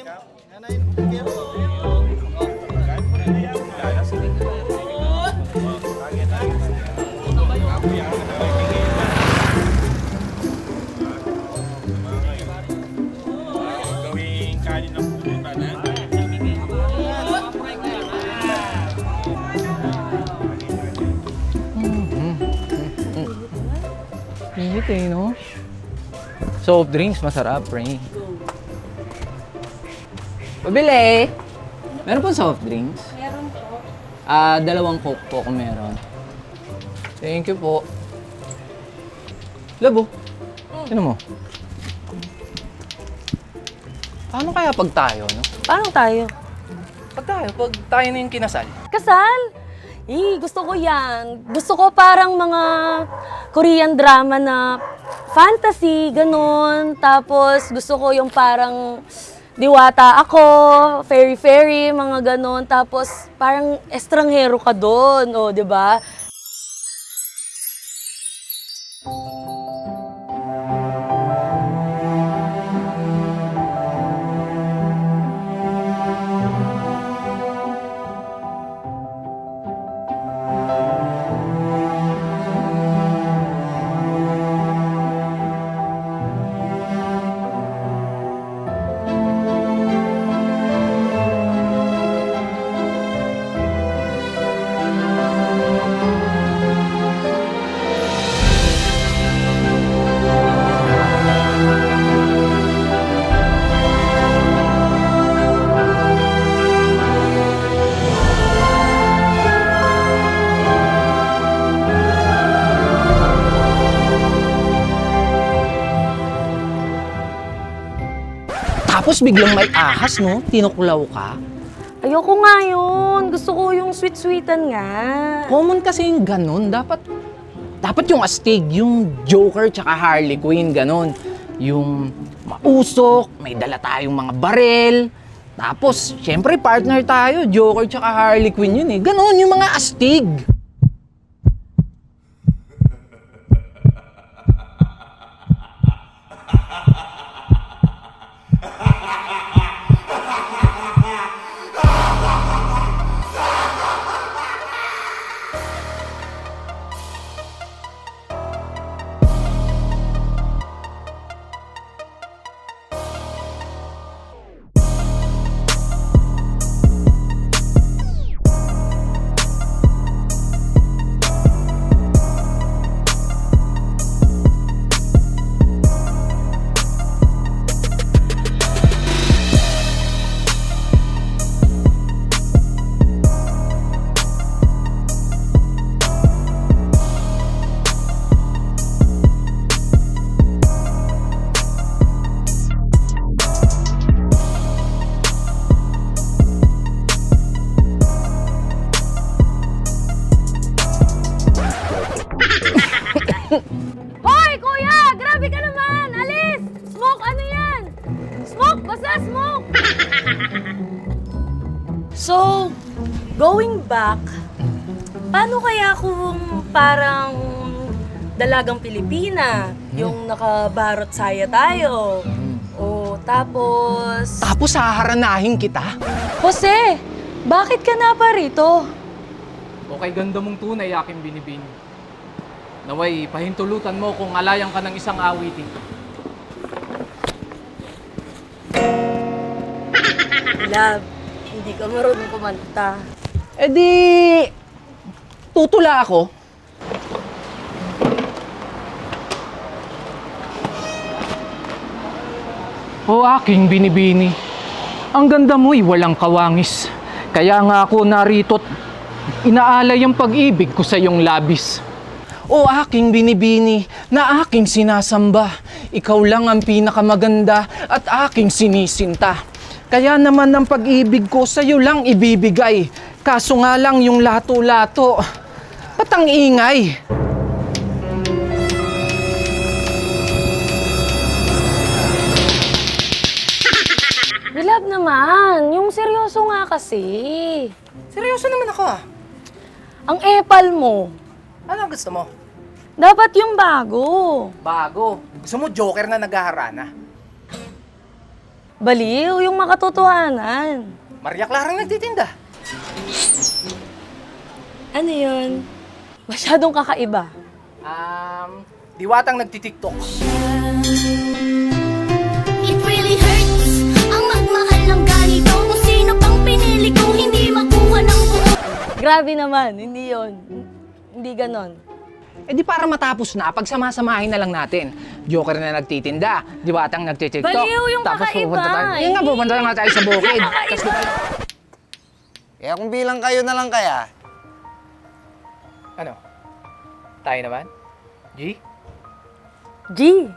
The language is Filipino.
Gawing kanin ng pulutan, ha? Init eh, no? Soft drinks, masarap, pre. Pabili! Meron po soft drinks? Meron po. Dalawang Coke po kung meron. Thank you po. Labo, sino mo? Paano kaya pag tayo, no? Paano tayo? Pag tayo na yung kinasal. Kasal? Gusto ko yan. Gusto ko parang mga Korean drama na fantasy, ganun. Tapos gusto ko yung parang diwata ako, fairy-fairy, mga ganun. Tapos parang estranghero ka doon, o, di ba? Tapos biglang may ahas, no? Tinuklaw ka. Ayoko nga yun. Gusto ko yung sweet-sweetan nga. Common kasi yung ganun. Dapat yung astig, yung Joker tsaka Harley Quinn, ganun. Yung mausok, may dala tayong mga barel. Tapos, syempre partner tayo, Joker tsaka Harley Quinn yun eh. Ganun yung mga astig. Hoy, kuya! Grabe ka naman! Alis! Smoke, ano yan? Smoke! Basta smoke! So, going back, paano kaya kung parang dalagang Pilipina, yung nakabarot saya tayo? O, tapos... Tapos haharanahin kita. Jose, bakit ka na pa rito? Okay, ganda mong tunay, aking binibini. Naway, pahintulutan mo kung alayan ka ng isang awitin. Love, hindi ka marunong kumanta. Eh di, tutula ako. O aking binibini, ang ganda mo'y walang kawangis. Kaya nga ako narito't inaalay ang pag-ibig ko sa iyong labis. O aking binibini na aking sinasamba, ikaw lang ang pinakamaganda at aking sinisinta. Kaya naman ang pag-ibig ko sa iyo lang ibibigay. Kaso nga lang yung lato-lato, ba't ang ingay? Love naman, yung seryoso nga kasi. Seryoso naman ako ah. Ang epal mo, Ano gusto mo? dapat yung bago. Bago. Gusto mo Joker na naghaharana? Baliw, yung makatotohanan. Maria Clara nagtitinda. Ano yun? Masyadong kakaiba. Diwatang nagtitiktok. It really hurts ang magmahal ng ganito. Kung sino pang pinili kong hindi makuha ng buo. Grabe naman, hindi yun. Hindi ganon. Eh di para matapos na, pagsama-samahin na lang natin. Joker na nagtitinda, Diwatang nagtitiktok. Baliw, yung Tapos kakaiba. pupunta tayo. Yung nga, pupunta na nga tayo sa bukid. Tapos Kaya kung bilang kayo na lang kaya, ano? Tayo naman? G? G,